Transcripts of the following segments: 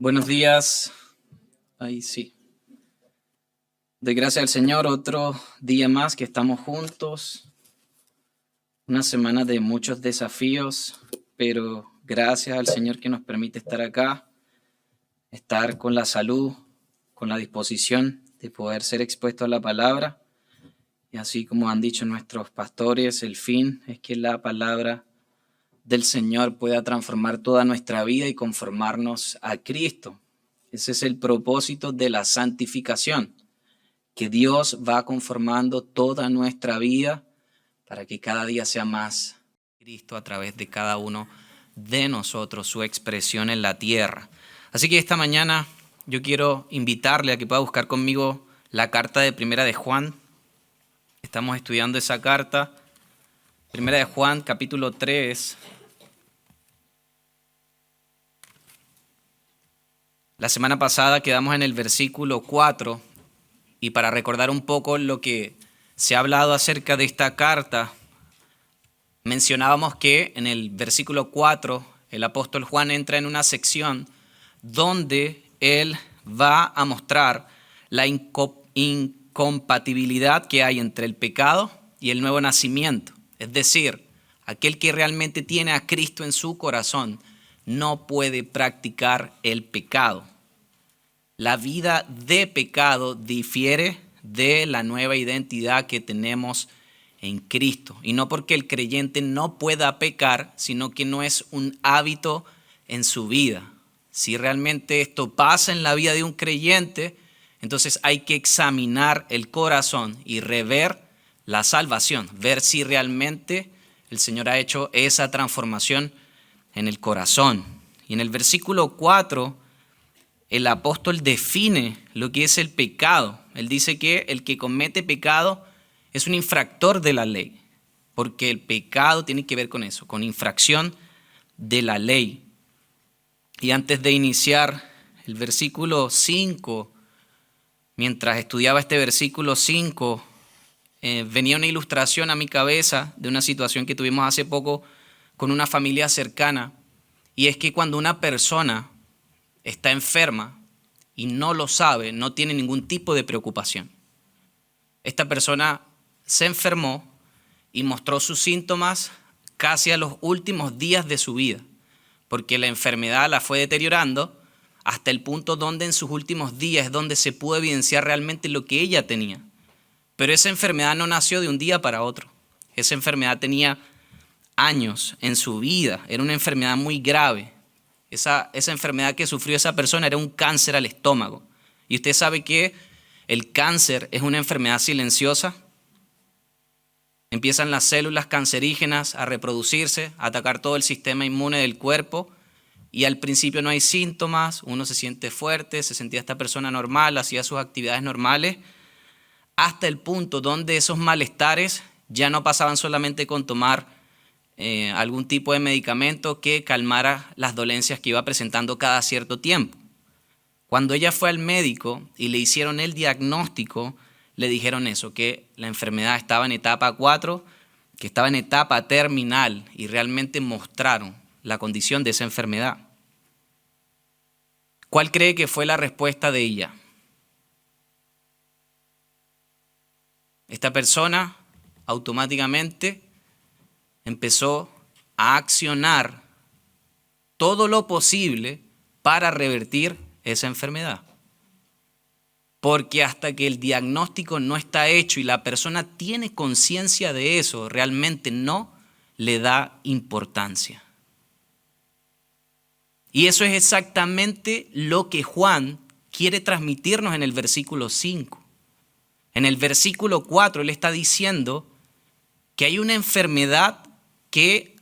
Buenos días. Ahí sí. De gracias al Señor, otro día más que estamos juntos. Una semana de muchos desafíos, pero gracias al Señor que nos permite estar acá, estar con la salud, con la disposición de poder ser expuesto a la palabra. Y así como han dicho nuestros pastores, el fin es que la palabra del Señor pueda transformar toda nuestra vida y conformarnos a Cristo. Ese es el propósito de la santificación, que Dios va conformando toda nuestra vida para que cada día sea más Cristo a través de cada uno de nosotros, su expresión en la tierra. Así que esta mañana yo quiero invitarle a que pueda buscar conmigo la carta de Primera de Juan. Estamos estudiando esa carta, Primera de Juan, capítulo 3. La semana pasada quedamos en el versículo 4 y para recordar un poco lo que se ha hablado acerca de esta carta, mencionábamos que en el versículo 4 el apóstol Juan entra en una sección donde él va a mostrar la incompatibilidad que hay entre el pecado y el nuevo nacimiento. Es decir, aquel que realmente tiene a Cristo en su corazón no puede practicar el pecado. La vida de pecado difiere de la nueva identidad que tenemos en Cristo. Y no porque el creyente no pueda pecar, sino que no es un hábito en su vida. Si realmente esto pasa en la vida de un creyente, entonces hay que examinar el corazón y rever la salvación, ver si realmente el Señor ha hecho esa transformación en el corazón. Y en el versículo 4, el apóstol define lo que es el pecado. Él dice que el que comete pecado es un infractor de la ley, porque el pecado tiene que ver con eso, con infracción de la ley. Y antes de iniciar el versículo 5, mientras estudiaba este versículo 5, venía una ilustración a mi cabeza de una situación que tuvimos hace poco con una familia cercana, y es que cuando una persona está enferma y no lo sabe, no tiene ningún tipo de preocupación. Esta persona se enfermó y mostró sus síntomas casi a los últimos días de su vida, porque la enfermedad la fue deteriorando hasta el punto donde en sus últimos días es donde se pudo evidenciar realmente lo que ella tenía. Pero esa enfermedad no nació de un día para otro. Esa enfermedad tenía años en su vida, era una enfermedad muy grave. Esa enfermedad que sufrió esa persona era un cáncer al estómago. Y usted sabe que el cáncer es una enfermedad silenciosa. Empiezan las células cancerígenas a reproducirse, a atacar todo el sistema inmune del cuerpo. Y al principio no hay síntomas, uno se siente fuerte, se sentía esta persona normal, hacía sus actividades normales, hasta el punto donde esos malestares ya no pasaban solamente con tomar algún tipo de medicamento que calmara las dolencias que iba presentando cada cierto tiempo. Cuando ella fue al médico y le hicieron el diagnóstico, le dijeron eso, que la enfermedad estaba en etapa 4, que estaba en etapa terminal, y realmente mostraron la condición de esa enfermedad. ¿Cuál cree que fue la respuesta de ella? Esta persona automáticamente empezó a accionar todo lo posible para revertir esa enfermedad. Porque hasta que el diagnóstico no está hecho y la persona tiene conciencia de eso, realmente no le da importancia. Y eso es exactamente lo que Juan quiere transmitirnos en el versículo 5. En el versículo 4 él está diciendo que hay una enfermedad que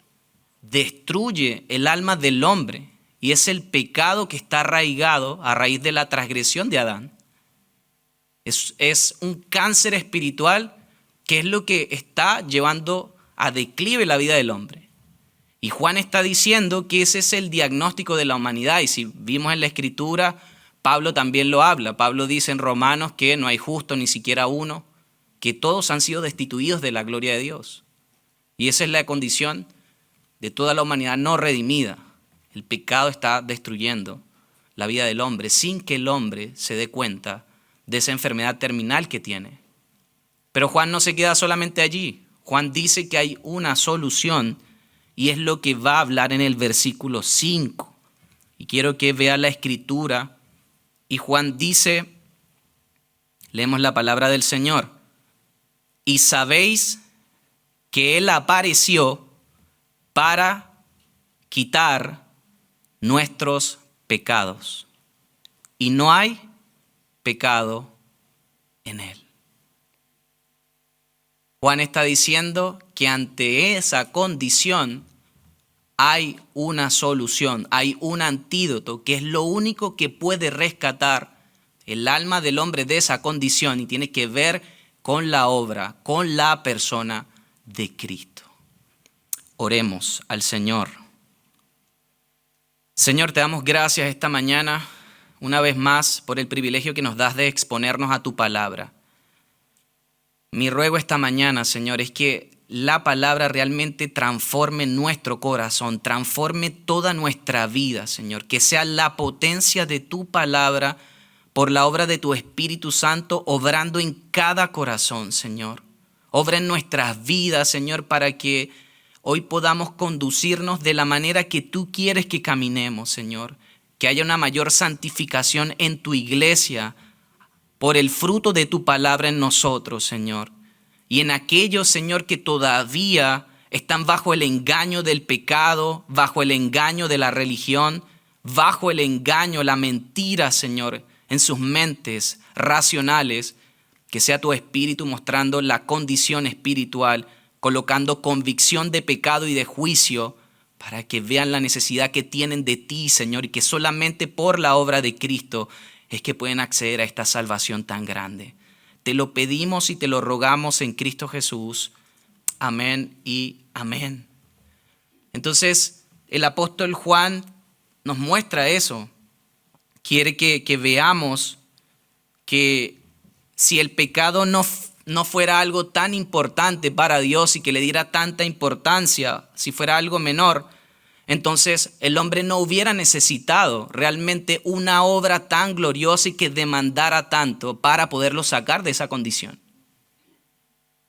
destruye el alma del hombre, y es el pecado que está arraigado a raíz de la transgresión de Adán. Es un cáncer espiritual que es lo que está llevando a declive la vida del hombre. Y Juan está diciendo que ese es el diagnóstico de la humanidad, y si vimos en la Escritura, Pablo también lo habla. Pablo dice en Romanos que no hay justo ni siquiera uno, que todos han sido destituidos de la gloria de Dios. Y esa es la condición de toda la humanidad no redimida. El pecado está destruyendo la vida del hombre sin que el hombre se dé cuenta de esa enfermedad terminal que tiene. Pero Juan no se queda solamente allí. Juan dice que hay una solución y es lo que va a hablar en el versículo 5. Y quiero que vea la escritura. Y Juan dice, leemos la palabra del Señor. Y sabéis que Él apareció para quitar nuestros pecados. Y no hay pecado en Él. Juan está diciendo que ante esa condición hay una solución, hay un antídoto, que es lo único que puede rescatar el alma del hombre de esa condición y tiene que ver con la obra, con la persona de Cristo. Oremos al Señor. Señor, te damos gracias esta mañana, una vez más, por el privilegio que nos das de exponernos a tu palabra. Mi ruego esta mañana, Señor, es que la palabra realmente transforme nuestro corazón, transforme toda nuestra vida, Señor. Que sea la potencia de tu palabra por la obra de tu Espíritu Santo obrando en cada corazón, Señor. Obra en nuestras vidas, Señor, para que hoy podamos conducirnos de la manera que tú quieres que caminemos, Señor. Que haya una mayor santificación en tu iglesia por el fruto de tu palabra en nosotros, Señor. Y en aquellos, Señor, que todavía están bajo el engaño del pecado, bajo el engaño de la religión, bajo el engaño, la mentira, Señor, en sus mentes racionales, que sea tu Espíritu mostrando la condición espiritual, colocando convicción de pecado y de juicio, para que vean la necesidad que tienen de ti, Señor, y que solamente por la obra de Cristo es que pueden acceder a esta salvación tan grande. Te lo pedimos y te lo rogamos en Cristo Jesús. Amén y amén. Entonces, el apóstol Juan nos muestra eso. Quiere que veamos que si el pecado no fuera algo tan importante para Dios y que le diera tanta importancia, si fuera algo menor, entonces el hombre no hubiera necesitado realmente una obra tan gloriosa y que demandara tanto para poderlo sacar de esa condición.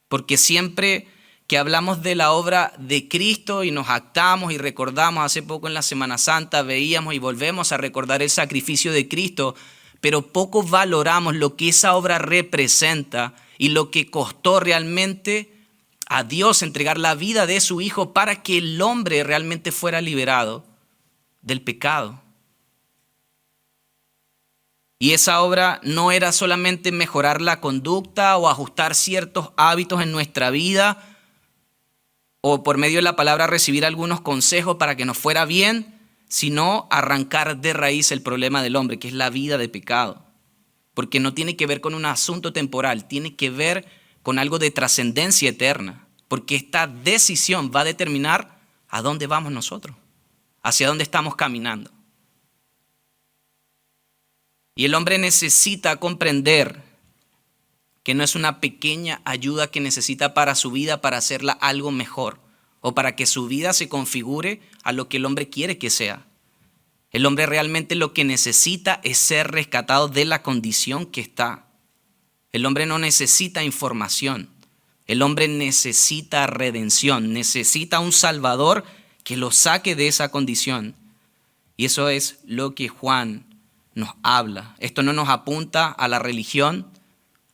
Porque siempre que hablamos de la obra de Cristo y nos jactamos y recordamos, hace poco en la Semana Santa veíamos y volvemos a recordar el sacrificio de Cristo, pero poco valoramos lo que esa obra representa y lo que costó realmente a Dios entregar la vida de su Hijo para que el hombre realmente fuera liberado del pecado. Y esa obra no era solamente mejorar la conducta o ajustar ciertos hábitos en nuestra vida o por medio de la palabra recibir algunos consejos para que nos fuera bien, sino arrancar de raíz el problema del hombre, que es la vida de pecado. Porque no tiene que ver con un asunto temporal, tiene que ver con algo de trascendencia eterna, porque esta decisión va a determinar a dónde vamos nosotros, hacia dónde estamos caminando. Y el hombre necesita comprender que no es una pequeña ayuda que necesita para su vida para hacerla algo mejor o para que su vida se configure a lo que el hombre quiere que sea. El hombre realmente lo que necesita es ser rescatado de la condición que está. El hombre no necesita información. El hombre necesita redención, necesita un Salvador que lo saque de esa condición. Y eso es lo que Juan nos habla. Esto no nos apunta a la religión,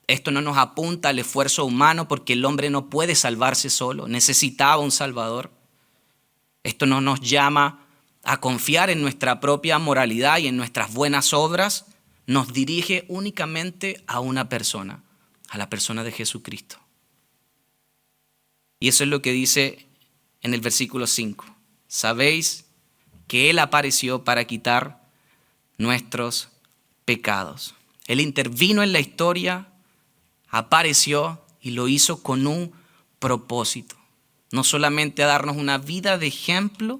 esto no nos apunta al esfuerzo humano porque el hombre no puede salvarse solo, necesitaba un Salvador. Esto no nos llama a confiar en nuestra propia moralidad y en nuestras buenas obras, nos dirige únicamente a una persona, a la persona de Jesucristo. Y eso es lo que dice en el versículo 5. Sabéis que Él apareció para quitar nuestros pecados. Él intervino en la historia, apareció y lo hizo con un propósito. No solamente a darnos una vida de ejemplo,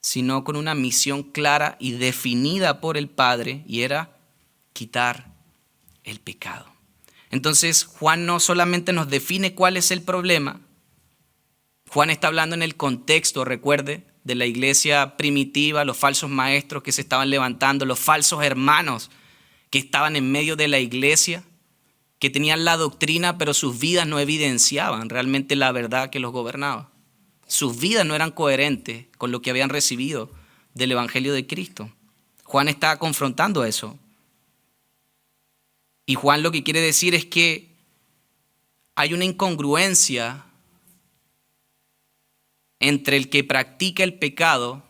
sino con una misión clara y definida por el Padre, y era quitar el pecado. Entonces, Juan no solamente nos define cuál es el problema, Juan está hablando en el contexto, recuerde, de la iglesia primitiva, los falsos maestros que se estaban levantando, los falsos hermanos que estaban en medio de la iglesia, que tenían la doctrina, pero sus vidas no evidenciaban realmente la verdad que los gobernaba. Sus vidas no eran coherentes con lo que habían recibido del Evangelio de Cristo. Juan está confrontando eso. Y Juan lo que quiere decir es que hay una incongruencia entre el que practica el pecado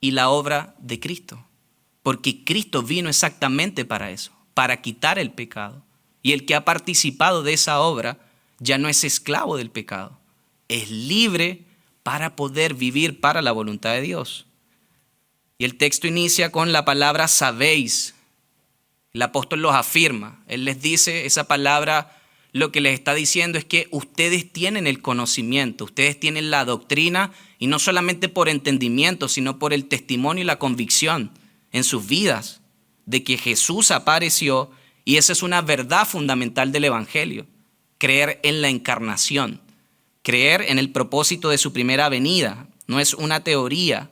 y la obra de Cristo. Porque Cristo vino exactamente para eso, para quitar el pecado. Y el que ha participado de esa obra ya no es esclavo del pecado. Es libre para poder vivir para la voluntad de Dios. Y el texto inicia con la palabra sabéis. El apóstol los afirma. Él les dice, esa palabra lo que les está diciendo es que ustedes tienen el conocimiento, ustedes tienen la doctrina, y no solamente por entendimiento, sino por el testimonio y la convicción en sus vidas de que Jesús apareció, y esa es una verdad fundamental del Evangelio, creer en la encarnación, creer en el propósito de su primera venida, no es una teoría.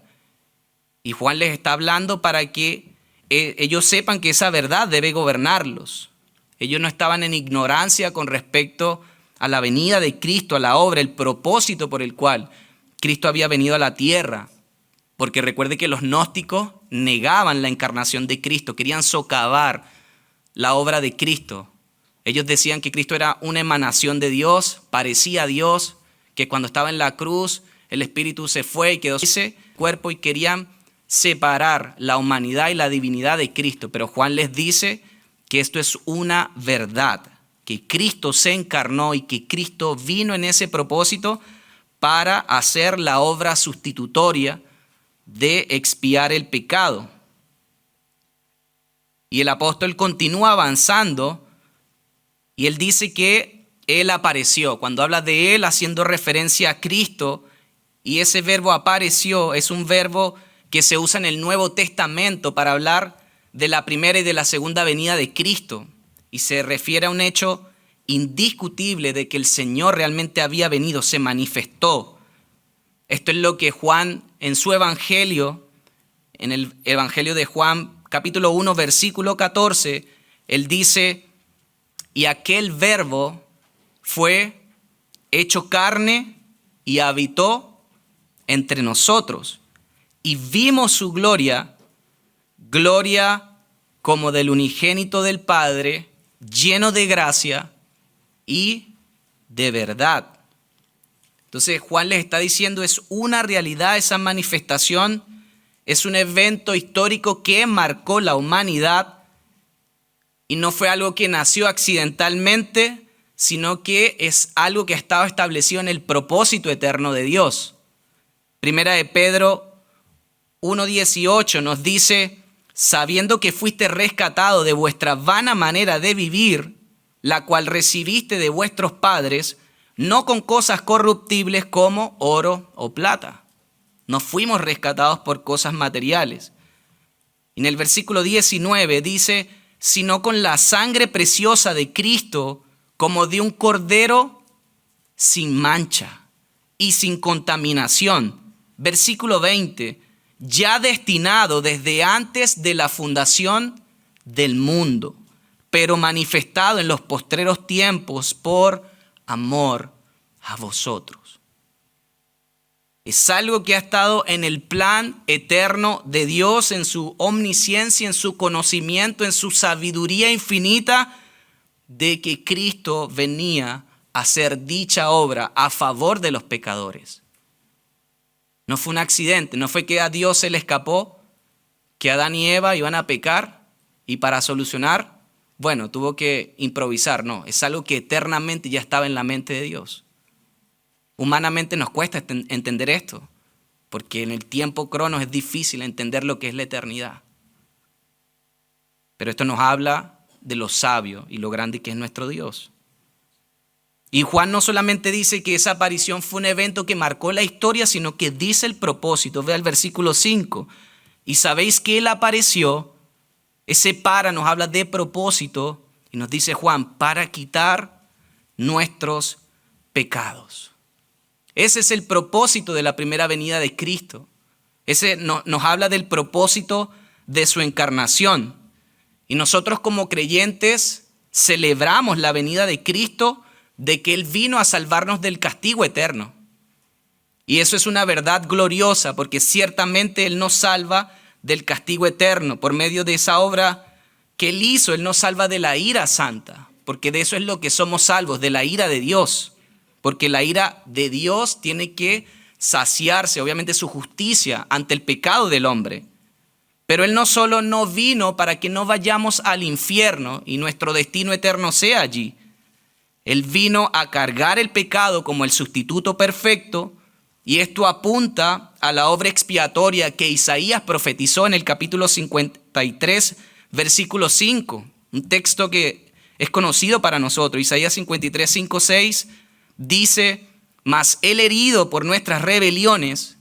Y Juan les está hablando para que ellos sepan que esa verdad debe gobernarlos. Ellos no estaban en ignorancia con respecto a la venida de Cristo, a la obra, el propósito por el cual Cristo había venido a la tierra. Porque recuerde que los gnósticos negaban la encarnación de Cristo, querían socavar la obra de Cristo. Ellos decían que Cristo era una emanación de Dios, parecía a Dios, que cuando estaba en la cruz el Espíritu se fue y quedó ese cuerpo, y querían separar la humanidad y la divinidad de Cristo. Pero Juan les dice que esto es una verdad, que Cristo se encarnó y que Cristo vino en ese propósito para hacer la obra sustitutoria de expiar el pecado. Y el apóstol continúa avanzando y él dice que él apareció. Cuando habla de él, haciendo referencia a Cristo, y ese verbo apareció es un verbo que se usa en el Nuevo Testamento para hablar de la primera y de la segunda venida de Cristo, y se refiere a un hecho indiscutible de que el Señor realmente había venido, se manifestó. Esto es lo que Juan en su evangelio, en el evangelio de Juan capítulo 1 versículo 14, él dice: y aquel verbo fue hecho carne y habitó entre nosotros, y vimos su gloria, gloria como del unigénito del Padre, lleno de gracia y de verdad. Entonces Juan les está diciendo, es una realidad esa manifestación, es un evento histórico que marcó la humanidad, y no fue algo que nació accidentalmente, sino que es algo que ha estado establecido en el propósito eterno de Dios. Primera de Pedro 1:18 nos dice: sabiendo que fuiste rescatado de vuestra vana manera de vivir, la cual recibiste de vuestros padres, no con cosas corruptibles como oro o plata. No fuimos rescatados por cosas materiales. Y en el versículo 19 dice: sino con la sangre preciosa de Cristo, como de un cordero sin mancha y sin contaminación. Versículo 20, ya destinado desde antes de la fundación del mundo, pero manifestado en los postreros tiempos por amor a vosotros. Es algo que ha estado en el plan eterno de Dios, en su omnisciencia, en su conocimiento, en su sabiduría infinita, de que Cristo venía a hacer dicha obra a favor de los pecadores. No fue un accidente, no fue que a Dios se le escapó, que Adán y Eva iban a pecar y para solucionar, bueno, tuvo que improvisar. No, es algo que eternamente ya estaba en la mente de Dios. Humanamente nos cuesta entender esto, porque en el tiempo cronos es difícil entender lo que es la eternidad. Pero esto nos habla de lo sabio y lo grande que es nuestro Dios. Y Juan no solamente dice que esa aparición fue un evento que marcó la historia, sino que dice el propósito. Vea el versículo 5. Y sabéis que Él apareció, ese para nos habla de propósito, y nos dice Juan, para quitar nuestros pecados. Ese es el propósito de la primera venida de Cristo. Ese nos habla del propósito de su encarnación. Y nosotros como creyentes celebramos la venida de Cristo, de que Él vino a salvarnos del castigo eterno. Y eso es una verdad gloriosa, porque ciertamente Él nos salva del castigo eterno. Por medio de esa obra que Él hizo, Él nos salva de la ira santa, porque de eso es lo que somos salvos, de la ira de Dios. Porque la ira de Dios tiene que saciarse, obviamente, su justicia ante el pecado del hombre. Pero Él no solo no vino para que no vayamos al infierno y nuestro destino eterno sea allí. Él vino a cargar el pecado como el sustituto perfecto, y esto apunta a la obra expiatoria que Isaías profetizó en el capítulo 53, versículo 5, un texto que es conocido para nosotros. Isaías 53, 5, 6 dice: mas Él herido por nuestras rebeliones,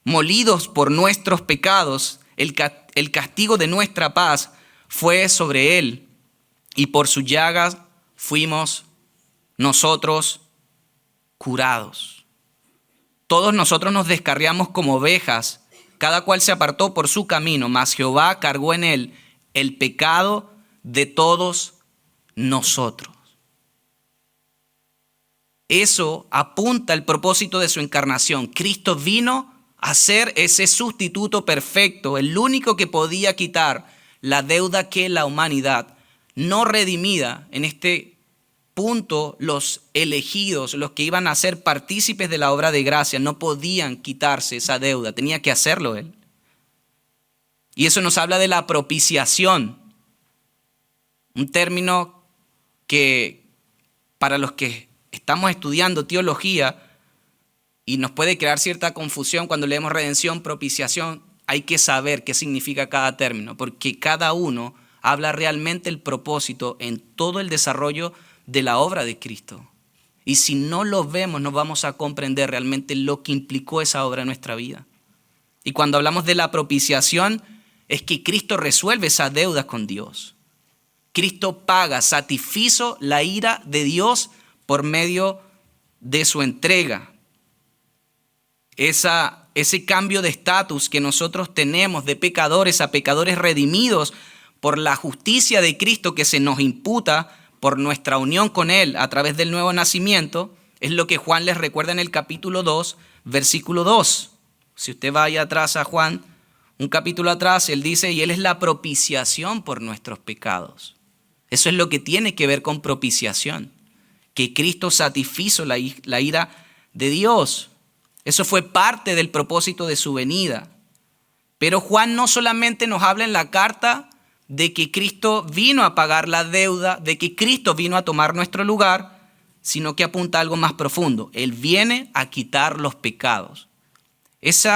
molidos por nuestros pecados, el castigo de nuestra paz fue sobre Él, y por sus llagas fuimos nosotros curados. Todos nosotros nos descarriamos como ovejas, cada cual se apartó por su camino, mas Jehová cargó en Él el pecado de todos nosotros. Eso apunta al propósito de su encarnación. Cristo vino a ser ese sustituto perfecto, el único que podía quitar la deuda que la humanidad no redimida, en este punto los elegidos, los que iban a ser partícipes de la obra de gracia, no podían quitarse esa deuda, tenía que hacerlo Él. Y eso nos habla de la propiciación, un término que para los que estamos estudiando teología y nos puede crear cierta confusión cuando leemos redención, propiciación, hay que saber qué significa cada término, porque cada uno habla realmente el propósito en todo el desarrollo de la obra de Cristo. Y si no lo vemos, no vamos a comprender realmente lo que implicó esa obra en nuestra vida. Y cuando hablamos de la propiciación, es que Cristo resuelve esas deudas con Dios. Cristo paga, satisfizo la ira de Dios por medio de su entrega. Ese cambio de estatus que nosotros tenemos de pecadores a pecadores redimidos por la justicia de Cristo que se nos imputa por nuestra unión con Él a través del nuevo nacimiento, es lo que Juan les recuerda en el capítulo 2, versículo 2. Si usted vaya atrás a Juan, un capítulo atrás, él dice: y Él es la propiciación por nuestros pecados. Eso es lo que tiene que ver con propiciación, que Cristo satisfizo la ira de Dios. Eso fue parte del propósito de su venida. Pero Juan no solamente nos habla en la carta de que Cristo vino a pagar la deuda, de que Cristo vino a tomar nuestro lugar, sino que apunta a algo más profundo. Él viene a quitar los pecados. Ese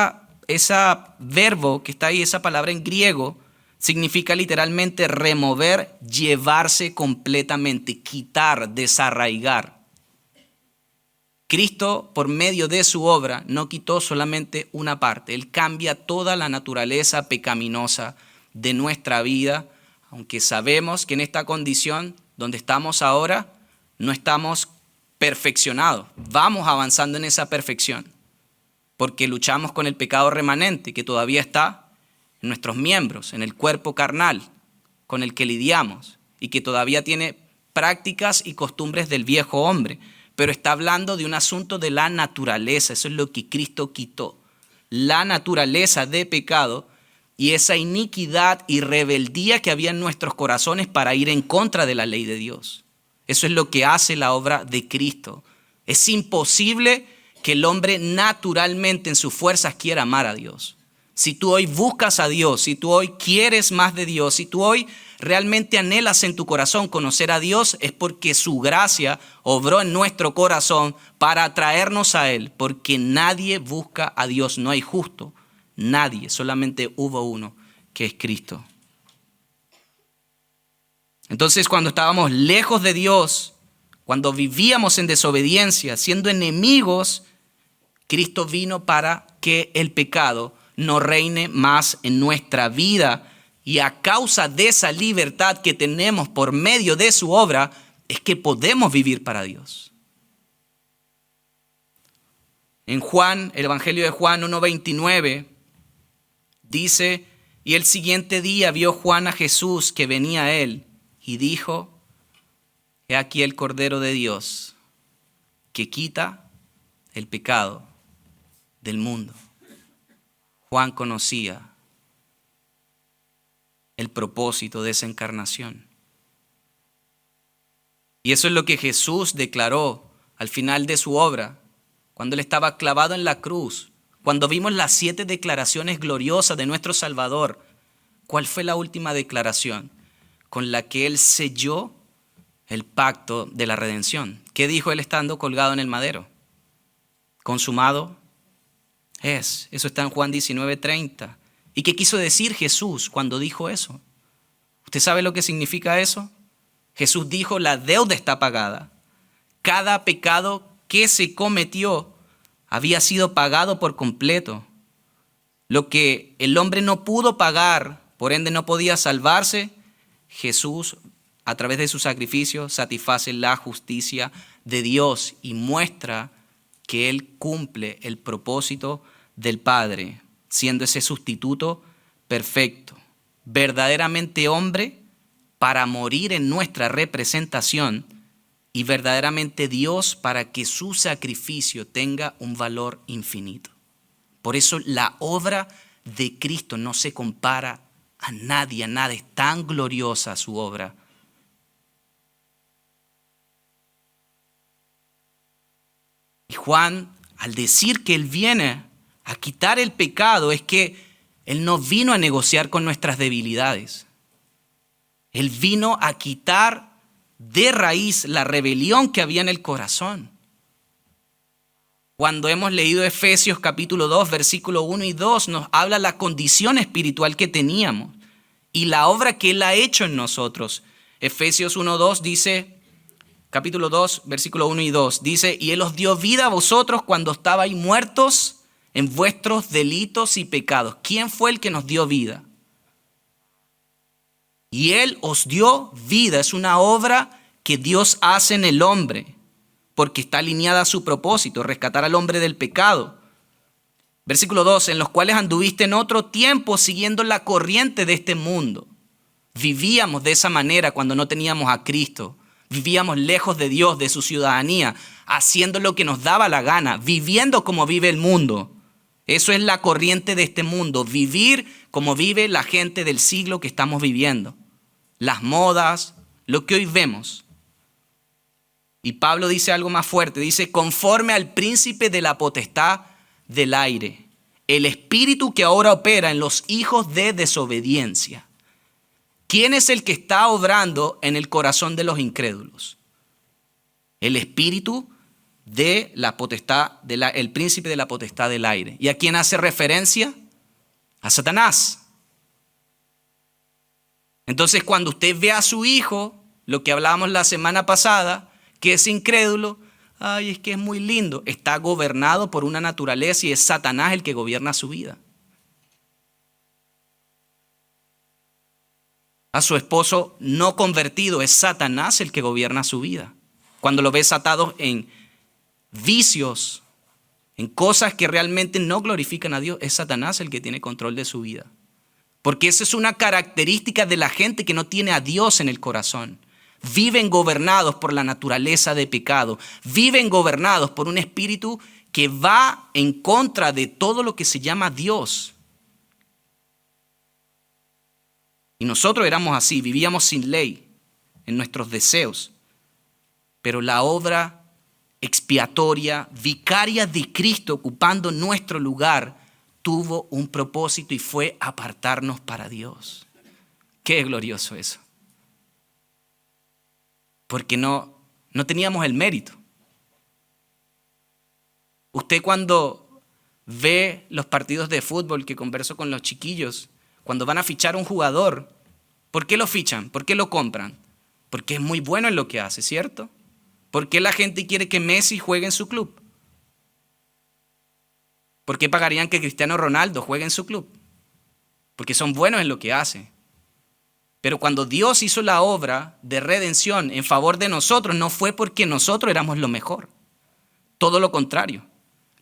verbo que está ahí, esa palabra en griego, significa literalmente remover, llevarse completamente, quitar, desarraigar. Cristo, por medio de su obra, no quitó solamente una parte. Él cambia toda la naturaleza pecaminosa de nuestra vida, aunque sabemos que en esta condición donde estamos ahora no estamos perfeccionados. Vamos avanzando en esa perfección, porque luchamos con el pecado remanente que todavía está en nuestros miembros, en el cuerpo carnal con el que lidiamos y que todavía tiene prácticas y costumbres del viejo hombre. Pero está hablando de un asunto de la naturaleza. Eso es lo que Cristo quitó. La naturaleza de pecado y esa iniquidad y rebeldía que había en nuestros corazones para ir en contra de la ley de Dios. Eso es lo que hace la obra de Cristo. Es imposible que el hombre naturalmente en sus fuerzas quiera amar a Dios. Si tú hoy buscas a Dios, si tú hoy quieres más de Dios, si tú hoy realmente anhelas en tu corazón conocer a Dios, es porque su gracia obró en nuestro corazón para atraernos a Él, porque nadie busca a Dios, no hay justo, nadie, solamente hubo uno, que es Cristo. Entonces, cuando estábamos lejos de Dios, cuando vivíamos en desobediencia, siendo enemigos, Cristo vino para que el pecado no reine más en nuestra vida. Y a causa de esa libertad que tenemos por medio de su obra, es que podemos vivir para Dios. En Juan, el Evangelio de Juan 1:29, dice, y el siguiente día vio Juan a Jesús que venía a él y dijo, he aquí el Cordero de Dios que quita el pecado del mundo. Juan conocía el propósito de esa encarnación. Y eso es lo que Jesús declaró al final de su obra, cuando él estaba clavado en la cruz, cuando vimos las 7 declaraciones gloriosas de nuestro Salvador. ¿Cuál fue la última declaración con la que él selló el pacto de la redención? ¿Qué dijo él estando colgado en el madero? Consumado es. Eso está en Juan 19:30. ¿Y qué quiso decir Jesús cuando dijo eso? ¿Usted sabe lo que significa eso? Jesús dijo, la deuda está pagada. Cada pecado que se cometió había sido pagado por completo. Lo que el hombre no pudo pagar, por ende no podía salvarse, Jesús, a través de su sacrificio, satisface la justicia de Dios y muestra que Él cumple el propósito del Padre, siendo ese sustituto perfecto, verdaderamente hombre para morir en nuestra representación y verdaderamente Dios para que su sacrificio tenga un valor infinito. Por eso la obra de Cristo no se compara a nadie, a nada. Es tan gloriosa su obra. Y Juan, al decir que Él viene a quitar el pecado, es que Él no vino a negociar con nuestras debilidades. Él vino a quitar de raíz la rebelión que había en el corazón. Cuando hemos leído Efesios capítulo 2, versículo 1 y 2, nos habla la condición espiritual que teníamos y la obra que Él ha hecho en nosotros. Efesios 1, 2 dice, capítulo 2, versículo 1 y 2, dice, y Él os dio vida a vosotros cuando estabais muertos en vuestros delitos y pecados. ¿Quién fue el que nos dio vida? Y Él os dio vida. Es una obra que Dios hace en el hombre, porque está alineada a su propósito, rescatar al hombre del pecado. Versículo 2, en los cuales anduviste en otro tiempo siguiendo la corriente de este mundo. Vivíamos de esa manera cuando no teníamos a Cristo. Vivíamos lejos de Dios, de su ciudadanía, haciendo lo que nos daba la gana, viviendo como vive el mundo. Eso es la corriente de este mundo, vivir como vive la gente del siglo que estamos viviendo. Las modas, lo que hoy vemos. Y Pablo dice algo más fuerte, dice, conforme al príncipe de la potestad del aire, el espíritu que ahora opera en los hijos de desobediencia. ¿Quién es el que está obrando en el corazón de los incrédulos? El espíritu de la potestad, el príncipe de la potestad del aire. ¿Y a quién hace referencia? A Satanás. Entonces, cuando usted ve a su hijo, lo que hablábamos la semana pasada, que es incrédulo, ay, es que es muy lindo, está gobernado por una naturaleza y es Satanás el que gobierna su vida. A su esposo no convertido, es Satanás el que gobierna su vida. Cuando lo ves atado en vicios, en cosas que realmente no glorifican a Dios, es Satanás el que tiene control de su vida. Porque esa es una característica de la gente que no tiene a Dios en el corazón. Viven gobernados por la naturaleza de pecado. Viven gobernados por un espíritu que va en contra de todo lo que se llama Dios. Y nosotros éramos así, vivíamos sin ley en nuestros deseos. Pero la obra expiatoria, vicaria de Cristo ocupando nuestro lugar, tuvo un propósito y fue apartarnos para Dios. Qué glorioso eso. Porque no teníamos el mérito. Usted cuando ve los partidos de fútbol, que converso con los chiquillos, cuando van a fichar un jugador, ¿por qué lo fichan? ¿Por qué lo compran? Porque es muy bueno en lo que hace, ¿cierto? ¿Por qué la gente quiere que Messi juegue en su club? ¿Por qué pagarían que Cristiano Ronaldo juegue en su club? Porque son buenos en lo que hace. Pero cuando Dios hizo la obra de redención en favor de nosotros, no fue porque nosotros éramos lo mejor. Todo lo contrario.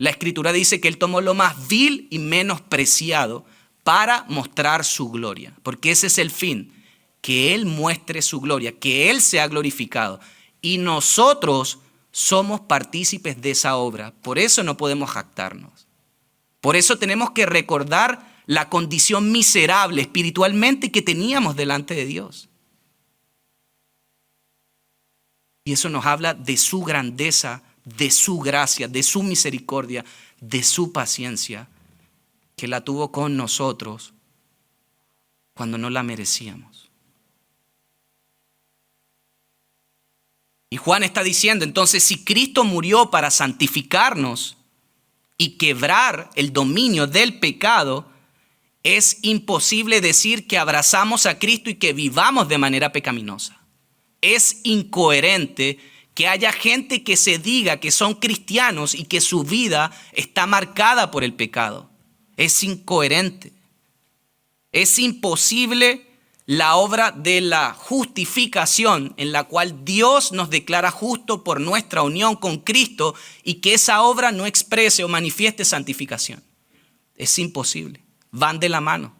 La Escritura dice que Él tomó lo más vil y menospreciado para mostrar su gloria, porque ese es el fin, que Él muestre su gloria, que Él sea glorificado. Y nosotros somos partícipes de esa obra, por eso no podemos jactarnos. Por eso tenemos que recordar la condición miserable espiritualmente que teníamos delante de Dios. Y eso nos habla de su grandeza, de su gracia, de su misericordia, de su paciencia, que la tuvo con nosotros cuando no la merecíamos. Y Juan está diciendo, entonces, si Cristo murió para santificarnos y quebrar el dominio del pecado, es imposible decir que abrazamos a Cristo y que vivamos de manera pecaminosa. Es incoherente que haya gente que se diga que son cristianos y que su vida está marcada por el pecado. Es incoherente. Es imposible la obra de la justificación en la cual Dios nos declara justo por nuestra unión con Cristo y que esa obra no exprese o manifieste santificación. Es imposible. Van de la mano.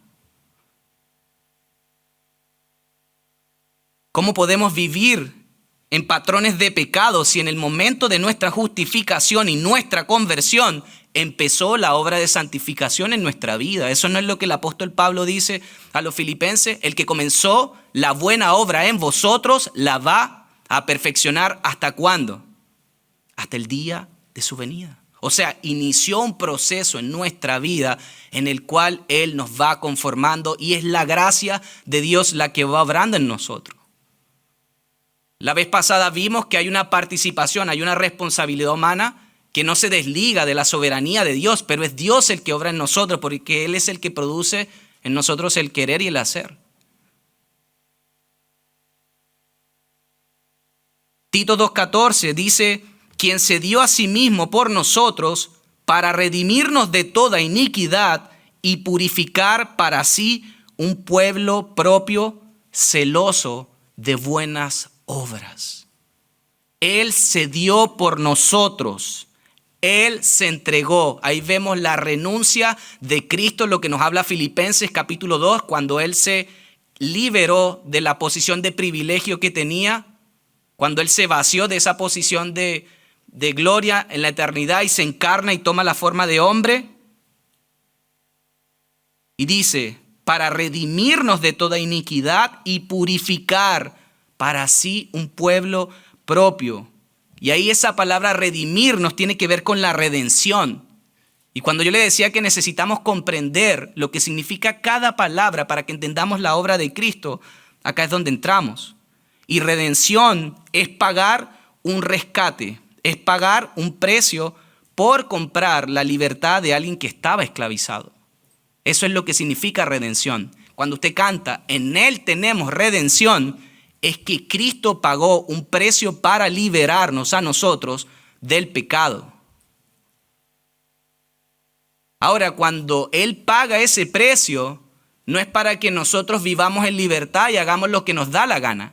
¿Cómo podemos vivir en patrones de pecado si en el momento de nuestra justificación y nuestra conversión empezó la obra de santificación en nuestra vida? Eso no es lo que el apóstol Pablo dice a los filipenses. El que comenzó la buena obra en vosotros la va a perfeccionar. ¿Hasta cuándo? Hasta el día de su venida. O sea, inició un proceso en nuestra vida en el cual Él nos va conformando y es la gracia de Dios la que va obrando en nosotros. La vez pasada vimos que hay una participación, hay una responsabilidad humana que no se desliga de la soberanía de Dios, pero es Dios el que obra en nosotros porque Él es el que produce en nosotros el querer y el hacer. Tito 2:14 dice, quien se dio a sí mismo por nosotros para redimirnos de toda iniquidad y purificar para sí un pueblo propio celoso de buenas obras. Él se dio por nosotros. Él se entregó. Ahí vemos la renuncia de Cristo, lo que nos habla Filipenses capítulo 2, cuando Él se liberó de la posición de privilegio que tenía, cuando Él se vació de esa posición de gloria en la eternidad y se encarna y toma la forma de hombre. Y dice, para redimirnos de toda iniquidad y purificar para sí un pueblo propio. Y ahí esa palabra redimirnos tiene que ver con la redención. Y cuando yo le decía que necesitamos comprender lo que significa cada palabra para que entendamos la obra de Cristo, acá es donde entramos. Y redención es pagar un rescate, es pagar un precio por comprar la libertad de alguien que estaba esclavizado. Eso es lo que significa redención. Cuando usted canta, en Él tenemos redención, es que Cristo pagó un precio para liberarnos a nosotros del pecado. Ahora, cuando Él paga ese precio, no es para que nosotros vivamos en libertad y hagamos lo que nos da la gana.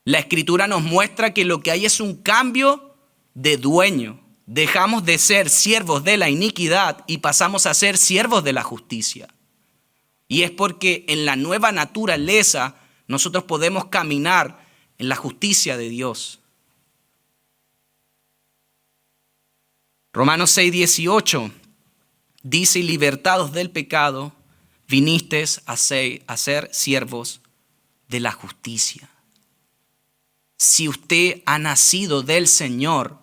La Escritura nos muestra que lo que hay es un cambio de dueño. Dejamos de ser siervos de la iniquidad y pasamos a ser siervos de la justicia. Y es porque en la nueva naturaleza nosotros podemos caminar en la justicia de Dios. Romanos 6:18 dice, y libertados del pecado, vinisteis a ser siervos de la justicia. Si usted ha nacido del Señor,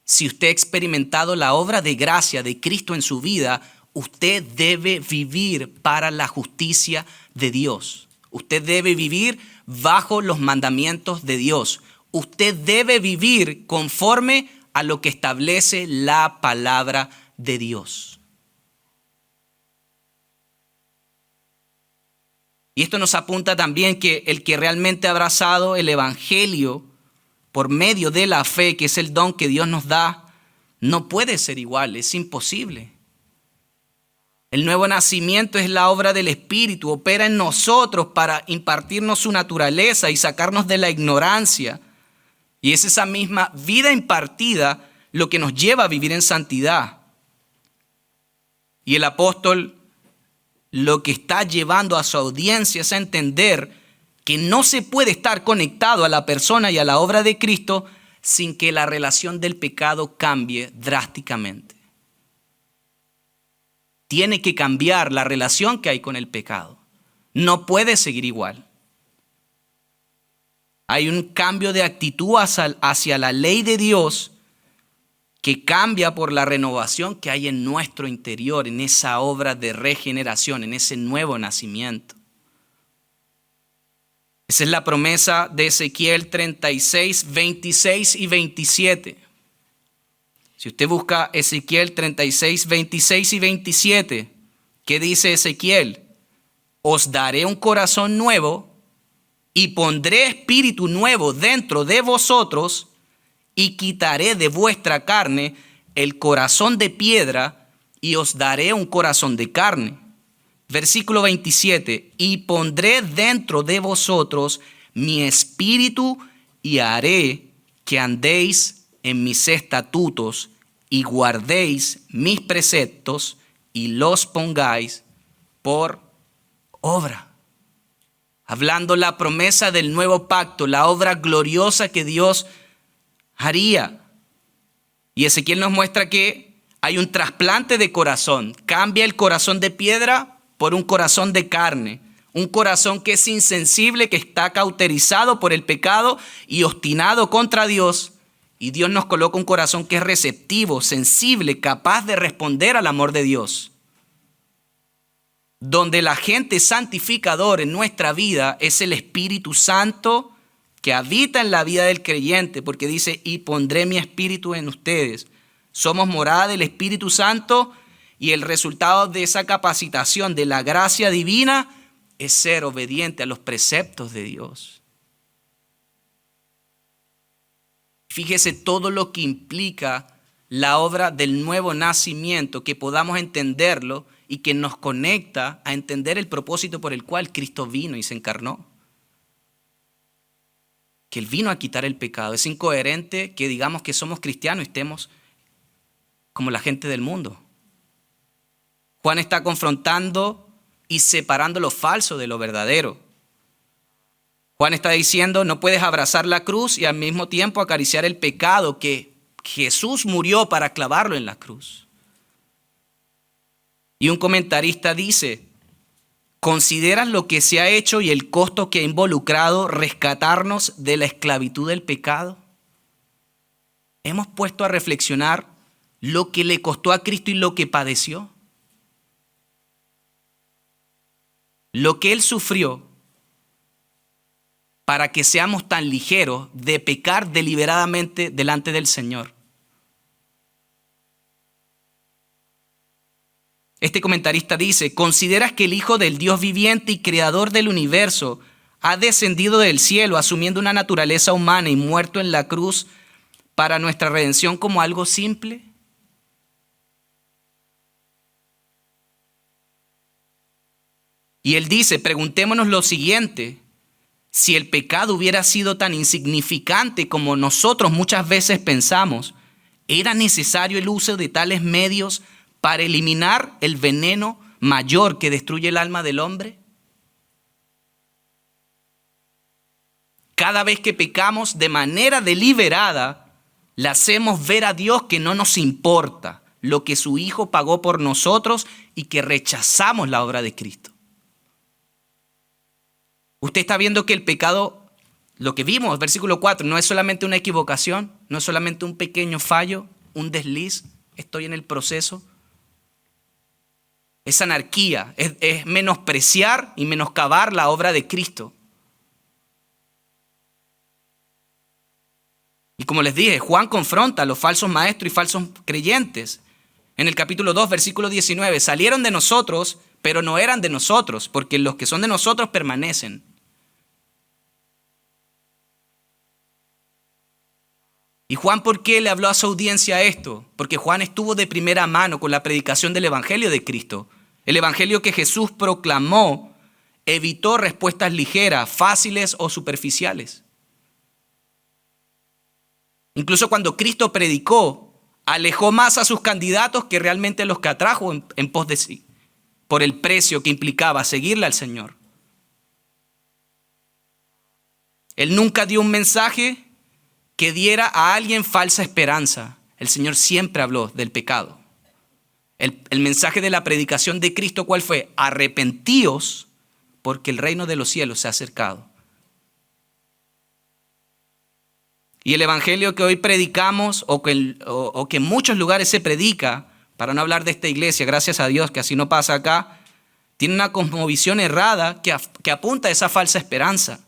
si usted ha experimentado la obra de gracia de Cristo en su vida, usted debe vivir para la justicia de Dios. Usted debe vivir bajo los mandamientos de Dios. Usted debe vivir conforme a lo que establece la palabra de Dios. Y esto nos apunta también que el que realmente ha abrazado el Evangelio por medio de la fe, que es el don que Dios nos da, no puede ser igual, es imposible. El nuevo nacimiento es la obra del Espíritu, opera en nosotros para impartirnos su naturaleza y sacarnos de la ignorancia. Y es esa misma vida impartida lo que nos lleva a vivir en santidad. Y el apóstol lo que está llevando a su audiencia es a entender que no se puede estar conectado a la persona y a la obra de Cristo sin que la relación del pecado cambie drásticamente. Tiene que cambiar la relación que hay con el pecado. No puede seguir igual. Hay un cambio de actitud hacia la ley de Dios que cambia por la renovación que hay en nuestro interior, en esa obra de regeneración, en ese nuevo nacimiento. Esa es la promesa de Ezequiel 36, 26 y 27. Si usted busca Ezequiel 36, 26 y 27, ¿qué dice Ezequiel? Os daré un corazón nuevo y pondré espíritu nuevo dentro de vosotros y quitaré de vuestra carne el corazón de piedra y os daré un corazón de carne. Versículo 27, y pondré dentro de vosotros mi espíritu y haré que andéis en mis estatutos y guardéis mis preceptos y los pongáis por obra. Hablando la promesa del nuevo pacto, la obra gloriosa que Dios haría. Y Ezequiel nos muestra que hay un trasplante de corazón. Cambia el corazón de piedra por un corazón de carne. Un corazón que es insensible, que está cauterizado por el pecado y obstinado contra Dios. Y Dios nos coloca un corazón que es receptivo, sensible, capaz de responder al amor de Dios. Donde el agente santificador en nuestra vida es el Espíritu Santo que habita en la vida del creyente, porque dice, y pondré mi espíritu en ustedes. Somos morada del Espíritu Santo y el resultado de esa capacitación de la gracia divina es ser obediente a los preceptos de Dios. Fíjese todo lo que implica la obra del nuevo nacimiento, que podamos entenderlo y que nos conecta a entender el propósito por el cual Cristo vino y se encarnó. Que Él vino a quitar el pecado. Es incoherente que digamos que somos cristianos y estemos como la gente del mundo. Juan está confrontando y separando lo falso de lo verdadero. Juan está diciendo, no puedes abrazar la cruz y al mismo tiempo acariciar el pecado que Jesús murió para clavarlo en la cruz. Y un comentarista dice, ¿consideras lo que se ha hecho y el costo que ha involucrado rescatarnos de la esclavitud del pecado? ¿Hemos puesto a reflexionar lo que le costó a Cristo y lo que padeció? Lo que Él sufrió para que seamos tan ligeros de pecar deliberadamente delante del Señor. Este comentarista dice, ¿consideras que el Hijo del Dios viviente y creador del universo ha descendido del cielo asumiendo una naturaleza humana y muerto en la cruz para nuestra redención como algo simple? Y él dice, preguntémonos lo siguiente, si el pecado hubiera sido tan insignificante como nosotros muchas veces pensamos, ¿era necesario el uso de tales medios para eliminar el veneno mayor que destruye el alma del hombre? Cada vez que pecamos de manera deliberada, le hacemos ver a Dios que no nos importa lo que su Hijo pagó por nosotros y que rechazamos la obra de Cristo. Usted está viendo que el pecado, lo que vimos, versículo 4, no es solamente una equivocación, no es solamente un pequeño fallo, un desliz, estoy en el proceso. Es anarquía, es menospreciar y menoscabar la obra de Cristo. Y como les dije, Juan confronta a los falsos maestros y falsos creyentes. En el capítulo 2, versículo 19, salieron de nosotros, pero no eran de nosotros, porque los que son de nosotros permanecen. ¿Y Juan por qué le habló a su audiencia esto? Porque Juan estuvo de primera mano con la predicación del Evangelio de Cristo. El Evangelio que Jesús proclamó evitó respuestas ligeras, fáciles o superficiales. Incluso cuando Cristo predicó, Alejó más a sus candidatos que realmente los que atrajo en pos de sí, por el precio que implicaba seguirle al Señor. Él nunca dio un mensaje que diera a alguien falsa esperanza. El Señor siempre habló del pecado. El mensaje de la predicación de Cristo, ¿cuál fue? Arrepentíos porque el reino de los cielos se ha acercado. Y el evangelio que hoy predicamos o que en muchos lugares se predica, para no hablar de esta iglesia, gracias a Dios que así no pasa acá, tiene una cosmovisión errada que apunta a esa falsa esperanza.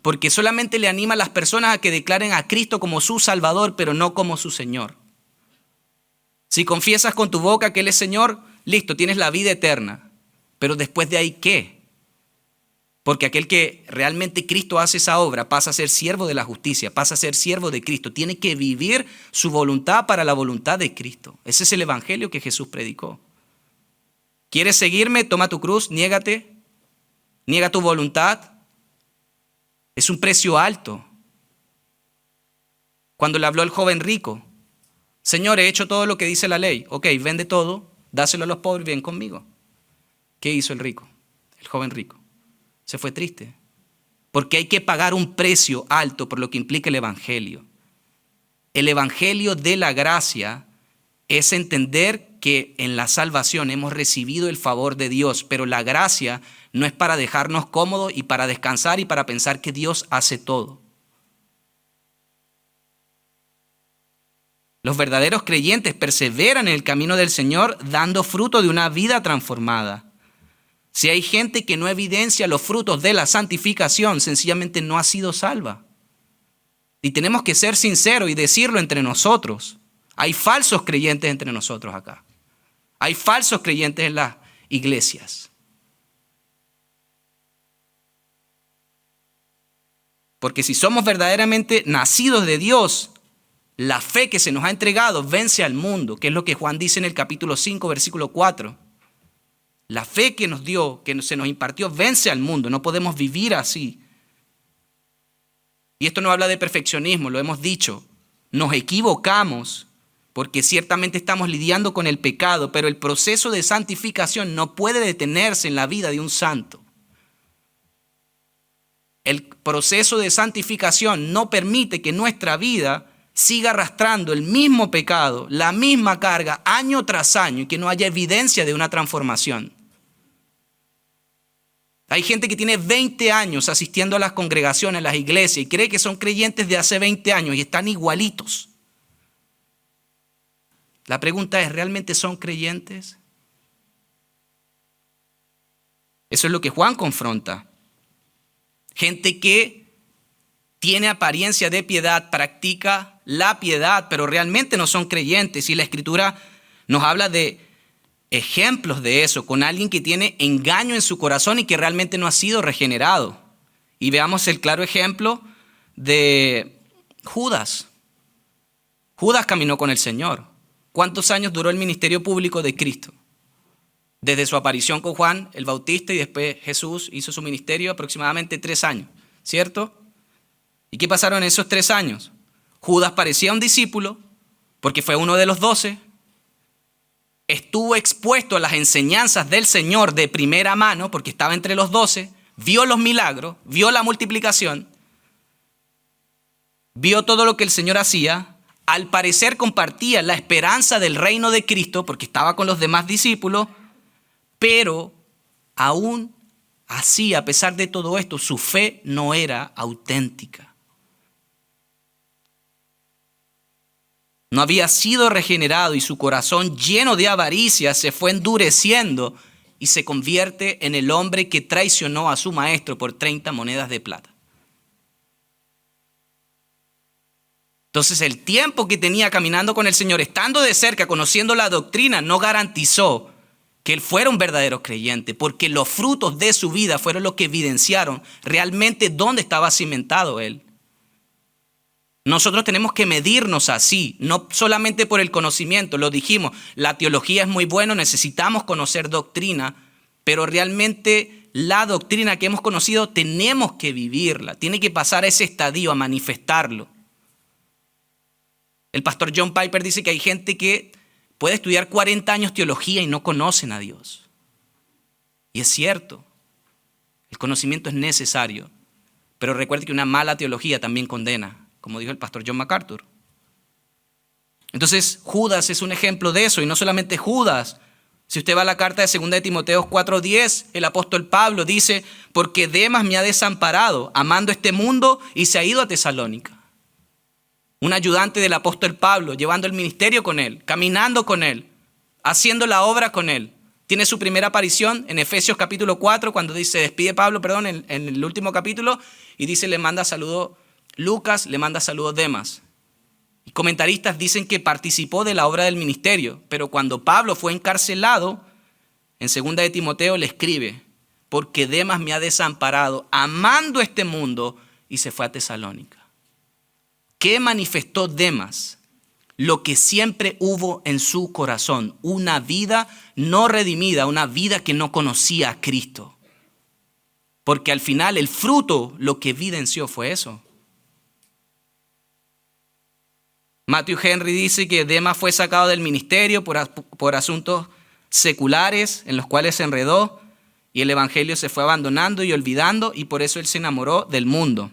Porque solamente le anima a las personas a que declaren a Cristo como su Salvador, pero no como su Señor. Si confiesas con tu boca que Él es Señor, listo, tienes la vida eterna. Pero después de ahí, ¿qué? Porque aquel que realmente Cristo hace esa obra pasa a ser siervo de la justicia, pasa a ser siervo de Cristo. Tiene que vivir su voluntad para la voluntad de Cristo. Ese es el evangelio que Jesús predicó. ¿Quieres seguirme? Toma tu cruz, niégate, niega tu voluntad. Es un precio alto. Cuando le habló el joven rico, Señor, he hecho todo lo que dice la ley. Ok, vende todo, dáselo a los pobres, ven conmigo. ¿Qué hizo el rico? El joven rico. Se fue triste. Porque hay que pagar un precio alto por lo que implica el evangelio. El evangelio de la gracia es entender que en la salvación hemos recibido el favor de Dios, pero la gracia no es para dejarnos cómodos y para descansar y para pensar que Dios hace todo. Los verdaderos creyentes perseveran en el camino del Señor dando fruto de una vida transformada. Si hay gente que no evidencia los frutos de la santificación, sencillamente no ha sido salva. Y tenemos que ser sinceros y decirlo entre nosotros. Hay falsos creyentes entre nosotros acá. Hay falsos creyentes en las iglesias. Porque si somos verdaderamente nacidos de Dios, la fe que se nos ha entregado vence al mundo, que es lo que Juan dice en el capítulo 5, versículo 4. La fe que nos dio, que se nos impartió, vence al mundo. No podemos vivir así. Y esto no habla de perfeccionismo, lo hemos dicho. Nos equivocamos porque ciertamente estamos lidiando con el pecado, pero el proceso de santificación no puede detenerse en la vida de un santo. El proceso de santificación no permite que nuestra vida siga arrastrando el mismo pecado, la misma carga, año tras año, y que no haya evidencia de una transformación. Hay gente que tiene 20 años asistiendo a las congregaciones, a las iglesias, y cree que son creyentes de hace 20 años y están igualitos. La pregunta es, ¿realmente son creyentes? Eso es lo que Juan confronta. Gente que tiene apariencia de piedad, practica la piedad, pero realmente no son creyentes. Y la Escritura nos habla de ejemplos de eso, con alguien que tiene engaño en su corazón y que realmente no ha sido regenerado. Y veamos el claro ejemplo de Judas. Judas caminó con el Señor. ¿Cuántos años duró el ministerio público de Cristo? Desde su aparición con Juan el Bautista y después Jesús hizo su ministerio aproximadamente 3 años, ¿cierto? ¿Y qué pasaron en esos 3 años? Judas parecía un discípulo porque fue uno de los 12. Estuvo expuesto a las enseñanzas del Señor de primera mano porque estaba entre los 12, vio los milagros, vio la multiplicación, vio todo lo que el Señor hacía. Al parecer compartía la esperanza del reino de Cristo porque estaba con los demás discípulos, pero aún así, a pesar de todo esto, su fe no era auténtica. No había sido regenerado y su corazón lleno de avaricia se fue endureciendo y se convierte en el hombre que traicionó a su maestro por 30 monedas de plata. Entonces el tiempo que tenía caminando con el Señor, estando de cerca, conociendo la doctrina, no garantizó que él fuera un verdadero creyente, porque los frutos de su vida fueron los que evidenciaron realmente dónde estaba cimentado él. Nosotros tenemos que medirnos así, no solamente por el conocimiento, lo dijimos, la teología es muy buena, necesitamos conocer doctrina, pero realmente la doctrina que hemos conocido tenemos que vivirla, tiene que pasar a ese estadio, a manifestarlo. El pastor John Piper dice que hay gente que puede estudiar 40 años teología y no conocen a Dios. Y es cierto, el conocimiento es necesario, pero recuerde que una mala teología también condena, como dijo el pastor John MacArthur. Entonces, Judas es un ejemplo de eso, y no solamente Judas. Si usted va a la carta de 2 de Timoteo 4:10, el apóstol Pablo dice, porque Demas me ha desamparado, amando este mundo, y se ha ido a Tesalónica. Un ayudante del apóstol Pablo, llevando el ministerio con él, caminando con él, haciendo la obra con él. Tiene su primera aparición en Efesios capítulo 4, cuando dice, despide Pablo, en el último capítulo, y dice, le manda saludo Lucas, le manda saludo Demas. Y comentaristas dicen que participó de la obra del ministerio, pero cuando Pablo fue encarcelado, en 2 de Timoteo le escribe, porque Demas me ha desamparado, amando este mundo, y se fue a Tesalónica. ¿Qué manifestó Demas? Lo que siempre hubo en su corazón, una vida no redimida, una vida que no conocía a Cristo. Porque al final el fruto, lo que evidenció fue eso. Matthew Henry dice que Demas fue sacado del ministerio por asuntos seculares en los cuales se enredó y el evangelio se fue abandonando y olvidando, y por eso él se enamoró del mundo.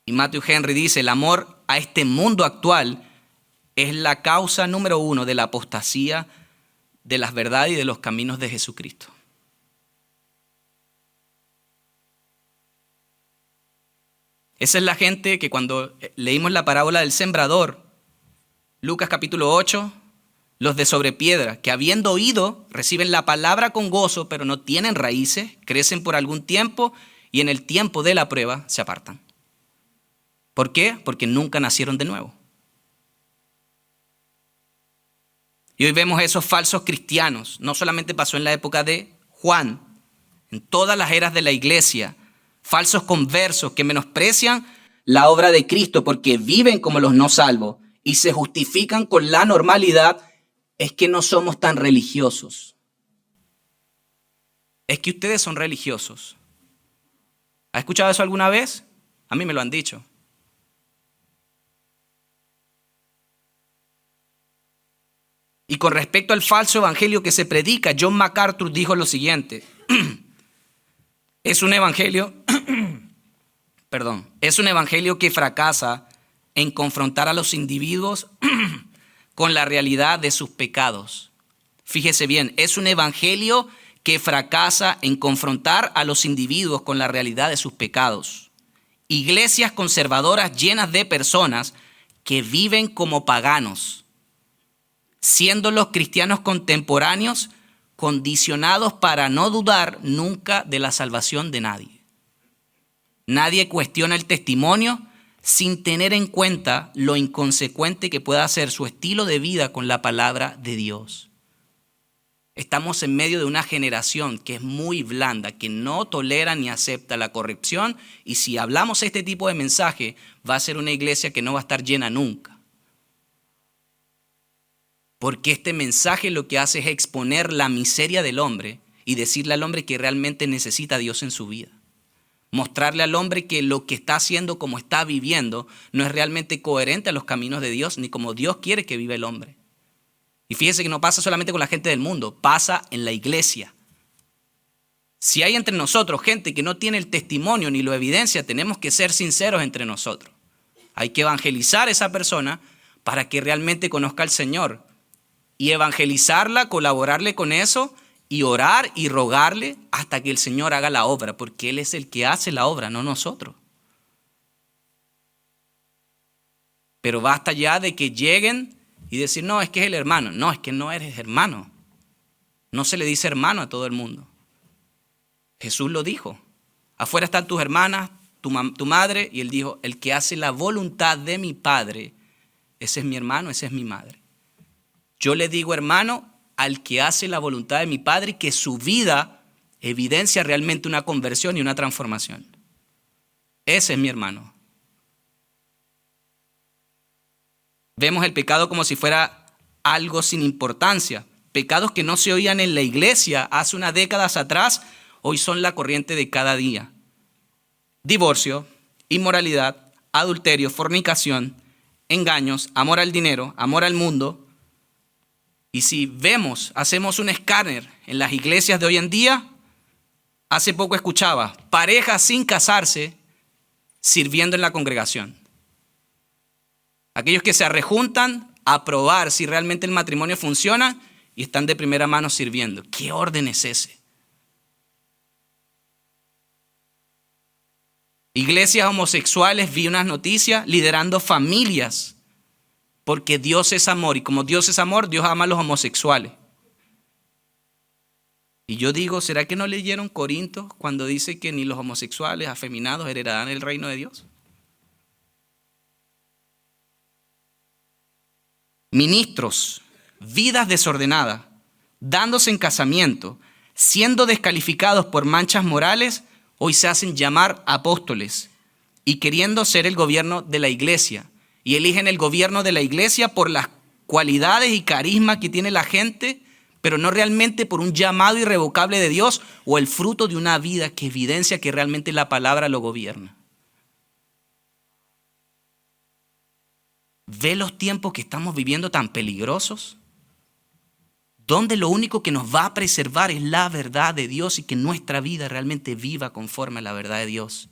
Y Matthew Henry dice, el amor a este mundo actual es la causa número 1 de la apostasía de las verdades y de los caminos de Jesucristo. Esa es la gente que cuando leímos la parábola del sembrador, Lucas capítulo 8, los de sobre piedra, que habiendo oído, reciben la palabra con gozo, pero no tienen raíces, crecen por algún tiempo y en el tiempo de la prueba se apartan. ¿Por qué? Porque nunca nacieron de nuevo. Y hoy vemos esos falsos cristianos. No solamente pasó en la época de Juan, en todas las eras de la iglesia, falsos conversos que menosprecian la obra de Cristo porque viven como los no salvos y se justifican con la normalidad. Es que no somos tan religiosos. Es que ustedes son religiosos. ¿Ha escuchado eso alguna vez? A mí me lo han dicho. Y con respecto al falso evangelio que se predica, John MacArthur dijo lo siguiente. Es un evangelio que fracasa en confrontar a los individuos con la realidad de sus pecados. Fíjese bien, es un evangelio que fracasa en confrontar a los individuos con la realidad de sus pecados. Iglesias conservadoras llenas de personas que viven como paganos, siendo los cristianos contemporáneos condicionados para no dudar nunca de la salvación de nadie. Nadie cuestiona el testimonio sin tener en cuenta lo inconsecuente que pueda ser su estilo de vida con la palabra de Dios. Estamos en medio de una generación que es muy blanda, que no tolera ni acepta la corrección, y si hablamos este tipo de mensaje, va a ser una iglesia que no va a estar llena nunca. Porque este mensaje lo que hace es exponer la miseria del hombre y decirle al hombre que realmente necesita a Dios en su vida. Mostrarle al hombre que lo que está haciendo, como está viviendo, no es realmente coherente a los caminos de Dios, ni como Dios quiere que viva el hombre. Y fíjese que no pasa solamente con la gente del mundo, pasa en la iglesia. Si hay entre nosotros gente que no tiene el testimonio ni lo evidencia, tenemos que ser sinceros entre nosotros. Hay que evangelizar a esa persona para que realmente conozca al Señor. Y evangelizarla, colaborarle con eso y orar y rogarle hasta que el Señor haga la obra, porque Él es el que hace la obra, no nosotros. Pero basta ya de que lleguen y decir, no, es que es el hermano. No, es que no eres hermano. No se le dice hermano a todo el mundo. Jesús lo dijo. Afuera están tus hermanas, tu madre, y Él dijo, el que hace la voluntad de mi Padre, ese es mi hermano, esa es mi madre. Yo le digo hermano al que hace la voluntad de mi Padre y que su vida evidencia realmente una conversión y una transformación. Ese es mi hermano. Vemos el pecado como si fuera algo sin importancia. Pecados que no se oían en la iglesia hace unas décadas atrás, hoy son la corriente de cada día. Divorcio, inmoralidad, adulterio, fornicación, engaños, amor al dinero, amor al mundo. Y si hacemos un escáner en las iglesias de hoy en día, hace poco escuchaba, parejas sin casarse sirviendo en la congregación. Aquellos que se arrejuntan a probar si realmente el matrimonio funciona y están de primera mano sirviendo. ¿Qué orden es ese? Iglesias homosexuales, vi unas noticias, liderando familias, porque Dios es amor y como Dios es amor, Dios ama a los homosexuales. Y yo digo, ¿será que no leyeron Corintios cuando dice que ni los homosexuales afeminados heredarán el reino de Dios? Ministros, vidas desordenadas, dándose en casamiento, siendo descalificados por manchas morales, hoy se hacen llamar apóstoles y queriendo ser el gobierno de la iglesia. Y eligen el gobierno de la iglesia por las cualidades y carisma que tiene la gente, pero no realmente por un llamado irrevocable de Dios o el fruto de una vida que evidencia que realmente la palabra lo gobierna. ¿Ve los tiempos que estamos viviendo tan peligrosos? Donde lo único que nos va a preservar es la verdad de Dios y que nuestra vida realmente viva conforme a la verdad de Dios.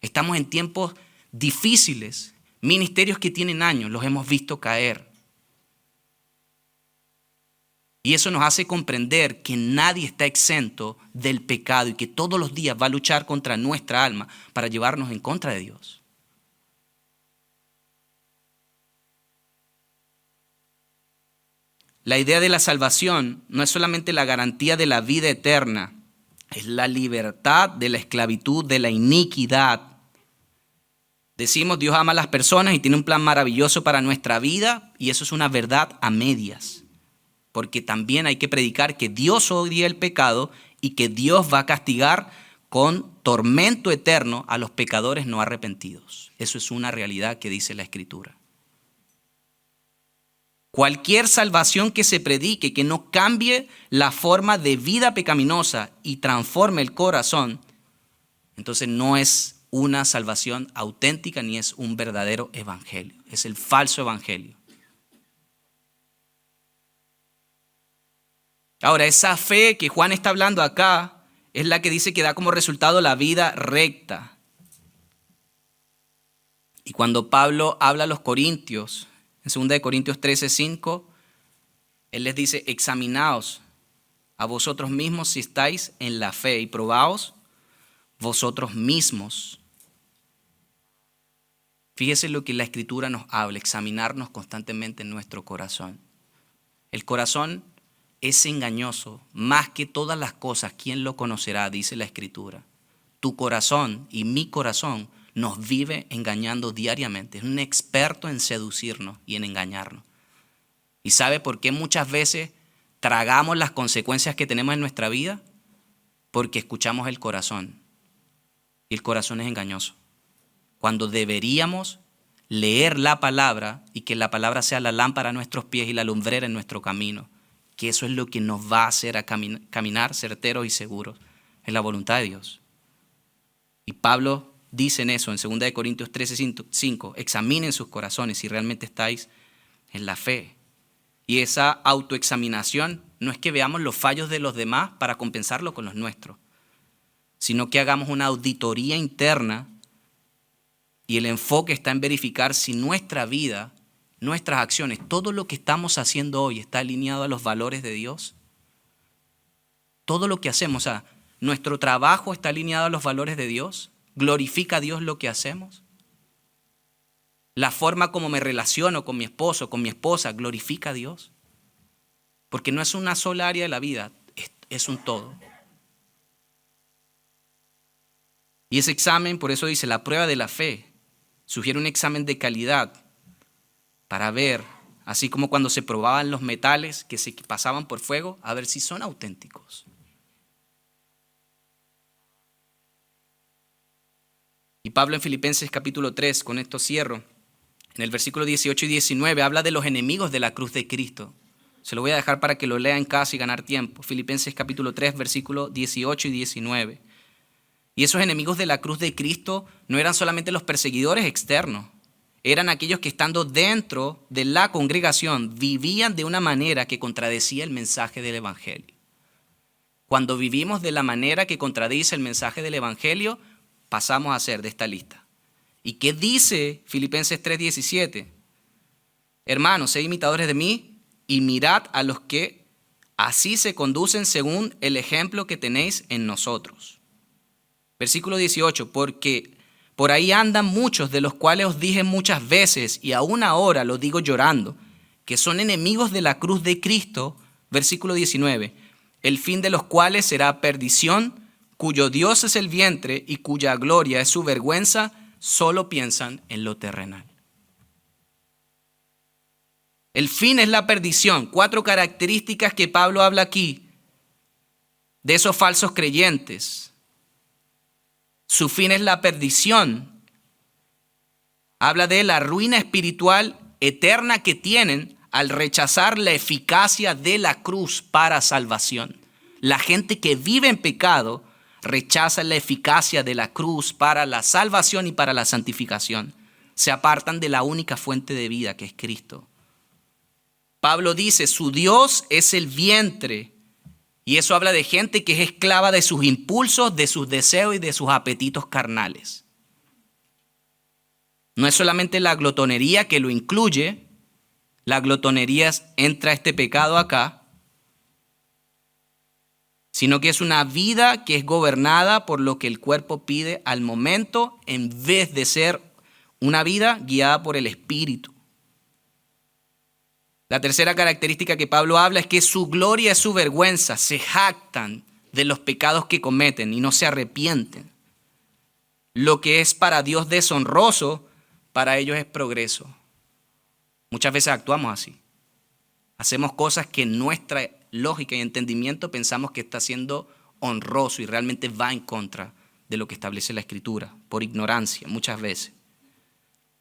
Estamos en tiempos difíciles, ministerios que tienen años, los hemos visto caer. Y eso nos hace comprender que nadie está exento del pecado y que todos los días va a luchar contra nuestra alma para llevarnos en contra de Dios. La idea de la salvación no es solamente la garantía de la vida eterna, es la libertad de la esclavitud, de la iniquidad. Decimos Dios ama a las personas y tiene un plan maravilloso para nuestra vida y eso es una verdad a medias. Porque también hay que predicar que Dios odia el pecado y que Dios va a castigar con tormento eterno a los pecadores no arrepentidos. Eso es una realidad que dice la Escritura. Cualquier salvación que se predique, que no cambie la forma de vida pecaminosa y transforme el corazón, entonces no es una salvación auténtica ni es un verdadero evangelio. Es el falso evangelio. Ahora, esa fe que Juan está hablando acá es la que dice que da como resultado la vida recta. Y cuando Pablo habla a los corintios, en 2 Corintios 13:5, él les dice, examinaos a vosotros mismos si estáis en la fe y probaos vosotros mismos. Fíjese lo que la Escritura nos habla, examinarnos constantemente en nuestro corazón. El corazón es engañoso, más que todas las cosas, ¿quién lo conocerá? Dice la Escritura. Tu corazón y mi corazón nos vive engañando diariamente. Es un experto en seducirnos y en engañarnos. ¿Y sabe por qué muchas veces tragamos las consecuencias que tenemos en nuestra vida? Porque escuchamos el corazón. Y el corazón es engañoso. Cuando deberíamos leer la palabra y que la palabra sea la lámpara a nuestros pies y la lumbrera en nuestro camino. Que eso es lo que nos va a hacer a caminar certeros y seguros en la voluntad de Dios. Y Pablo dice en eso en 2 Corintios 13:5, examinen sus corazones si realmente estáis en la fe. Y esa autoexaminación no es que veamos los fallos de los demás para compensarlo con los nuestros, sino que hagamos una auditoría interna y el enfoque está en verificar si nuestra vida, nuestras acciones, todo lo que estamos haciendo hoy está alineado a los valores de Dios. Todo lo que hacemos, o sea, nuestro trabajo está alineado a los valores de Dios. ¿Glorifica a Dios lo que hacemos? La forma como me relaciono con mi esposo, con mi esposa, ¿glorifica a Dios? Porque no es una sola área de la vida, es un todo. Y ese examen, por eso dice, la prueba de la fe, sugiere un examen de calidad para ver, así como cuando se probaban los metales que se pasaban por fuego, a ver si son auténticos. Y Pablo en Filipenses capítulo 3, con esto cierro, en el versículo 18 y 19, habla de los enemigos de la cruz de Cristo. Se lo voy a dejar para que lo lea en casa y ganar tiempo. Filipenses capítulo 3, versículo 18 y 19. Y esos enemigos de la cruz de Cristo no eran solamente los perseguidores externos, eran aquellos que estando dentro de la congregación vivían de una manera que contradecía el mensaje del Evangelio. Cuando vivimos de la manera que contradice el mensaje del Evangelio, pasamos a ser de esta lista. ¿Y qué dice Filipenses 3:17? Hermanos, sed imitadores de mí y mirad a los que así se conducen según el ejemplo que tenéis en nosotros. Versículo 18, porque por ahí andan muchos de los cuales os dije muchas veces y aún ahora lo digo llorando, que son enemigos de la cruz de Cristo. Versículo 19, el fin de los cuales será perdición, cuyo Dios es el vientre y cuya gloria es su vergüenza, solo piensan en lo terrenal. El fin es la perdición. 4 características que Pablo habla aquí de esos falsos creyentes. Su fin es la perdición. Habla de la ruina espiritual eterna que tienen al rechazar la eficacia de la cruz para salvación. La gente que vive en pecado rechaza la eficacia de la cruz para la salvación y para la santificación. Se apartan de la única fuente de vida que es Cristo. Pablo dice, su Dios es el vientre. Y eso habla de gente que es esclava de sus impulsos, de sus deseos y de sus apetitos carnales. No es solamente la glotonería que lo incluye. La glotonería entra este pecado acá. Sino que es una vida que es gobernada por lo que el cuerpo pide al momento, en vez de ser una vida guiada por el Espíritu. La tercera característica que Pablo habla es que su gloria es su vergüenza. Se jactan de los pecados que cometen y no se arrepienten. Lo que es para Dios deshonroso, para ellos es progreso. Muchas veces actuamos así. Hacemos cosas que en nuestra lógica y entendimiento pensamos que está siendo honroso y realmente va en contra de lo que establece la Escritura, por ignorancia muchas veces.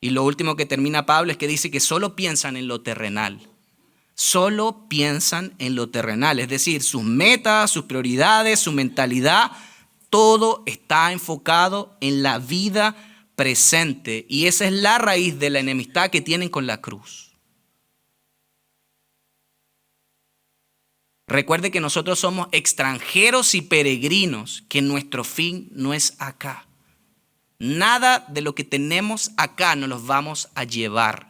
Y lo último que termina Pablo es que dice que solo piensan en lo terrenal. Solo piensan en lo terrenal, es decir, sus metas, sus prioridades, su mentalidad, todo está enfocado en la vida presente. Y esa es la raíz de la enemistad que tienen con la cruz. Recuerde que nosotros somos extranjeros y peregrinos, que nuestro fin no es acá. Nada de lo que tenemos acá nos los vamos a llevar.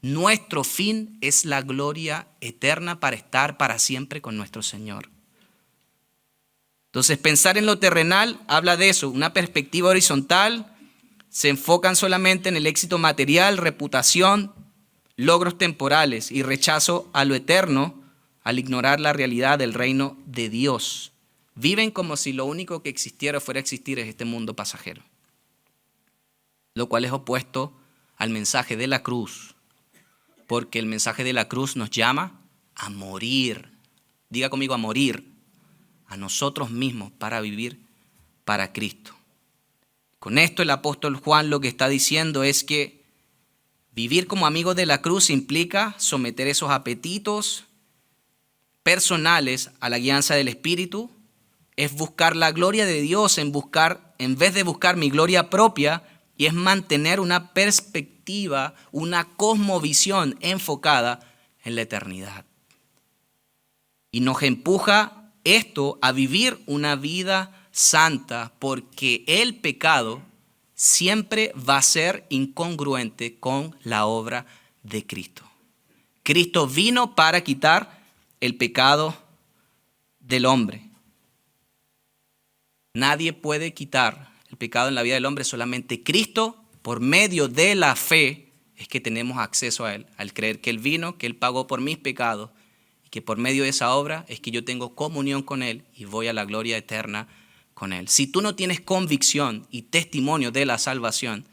Nuestro fin es la gloria eterna para estar para siempre con nuestro Señor. Entonces, pensar en lo terrenal habla de eso, una perspectiva horizontal. Se enfocan solamente en el éxito material, reputación, logros temporales y rechazo a lo eterno al ignorar la realidad del reino de Dios. Viven como si lo único que existiera o fuera a existir es este mundo pasajero, lo cual es opuesto al mensaje de la cruz. Porque el mensaje de la cruz nos llama a morir. Diga conmigo, a morir a nosotros mismos para vivir para Cristo. Con esto el apóstol Juan lo que está diciendo es que vivir como amigo de la cruz implica someter esos apetitos personales a la guianza del Espíritu. Es buscar la gloria de Dios en vez de buscar mi gloria propia, y es mantener una perspectiva, una cosmovisión enfocada en la eternidad. Y nos empuja esto a vivir una vida santa, porque el pecado siempre va a ser incongruente con la obra de Cristo. Cristo vino para quitar el pecado del hombre. Nadie puede quitar el pecado en la vida del hombre, solamente Cristo, por medio de la fe, es que tenemos acceso a Él, al creer que Él vino, que Él pagó por mis pecados, y que por medio de esa obra es que yo tengo comunión con Él y voy a la gloria eterna con Él. Si tú no tienes convicción y testimonio de la salvación,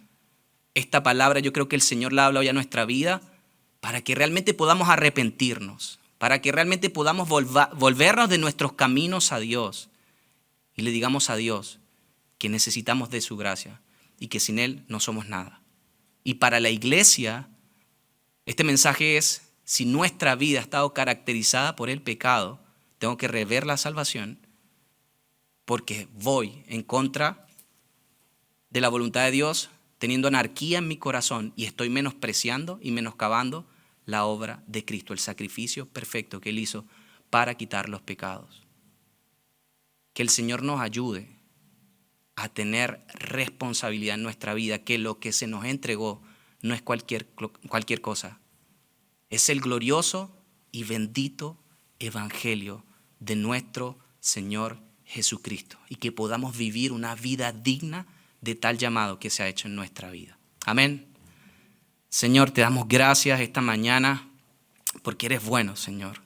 esta palabra yo creo que el Señor la habla hoy a nuestra vida para que realmente podamos arrepentirnos, para que realmente podamos volvernos de nuestros caminos a Dios y le digamos a Dios que necesitamos de su gracia y que sin Él no somos nada. Y para la iglesia, este mensaje es: si nuestra vida ha estado caracterizada por el pecado, tengo que rever la salvación, porque voy en contra de la voluntad de Dios, teniendo anarquía en mi corazón y estoy menospreciando y menoscabando la obra de Cristo, el sacrificio perfecto que Él hizo para quitar los pecados. Que el Señor nos ayude a tener responsabilidad en nuestra vida, que lo que se nos entregó no es cualquier cosa. Es el glorioso y bendito evangelio de nuestro Señor Jesucristo, y que podamos vivir una vida digna de tal llamado que se ha hecho en nuestra vida. Amén. Señor, te damos gracias esta mañana porque eres bueno, Señor.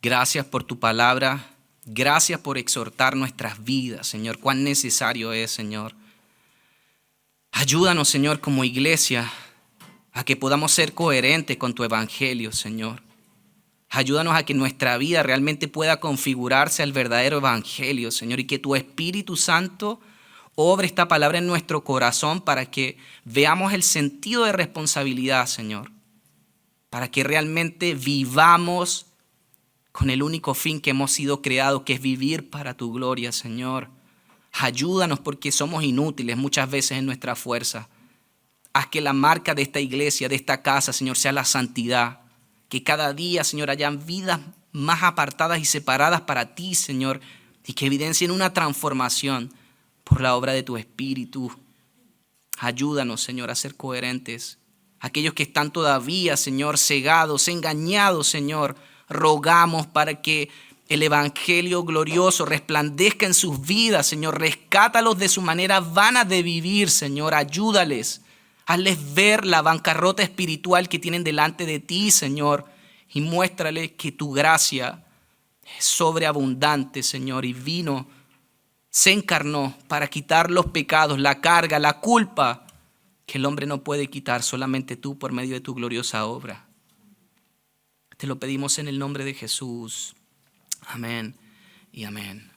Gracias por tu palabra. Gracias por exhortar nuestras vidas, Señor. Cuán necesario es, Señor. Ayúdanos, Señor, como iglesia, a que podamos ser coherentes con tu evangelio, Señor. Ayúdanos a que nuestra vida realmente pueda configurarse al verdadero evangelio, Señor, y que tu Espíritu Santo obre esta palabra en nuestro corazón para que veamos el sentido de responsabilidad, Señor, para que realmente vivamos con el único fin que hemos sido creados, que es vivir para tu gloria, Señor. Ayúdanos porque somos inútiles muchas veces en nuestra fuerza. Haz que la marca de esta iglesia, de esta casa, Señor, sea la santidad. Que cada día, Señor, hayan vidas más apartadas y separadas para ti, Señor, y que evidencien una transformación por la obra de tu Espíritu. Ayúdanos, Señor, a ser coherentes. Aquellos que están todavía, Señor, cegados, engañados, Señor, rogamos para que el evangelio glorioso resplandezca en sus vidas, Señor. Rescátalos de su manera vana de vivir, Señor. Ayúdales. Hazles ver la bancarrota espiritual que tienen delante de ti, Señor. Y muéstrales que tu gracia es sobreabundante, Señor. Y vino, se encarnó para quitar los pecados, la carga, la culpa que el hombre no puede quitar, solamente tú por medio de tu gloriosa obra. Te lo pedimos en el nombre de Jesús. Amén y amén.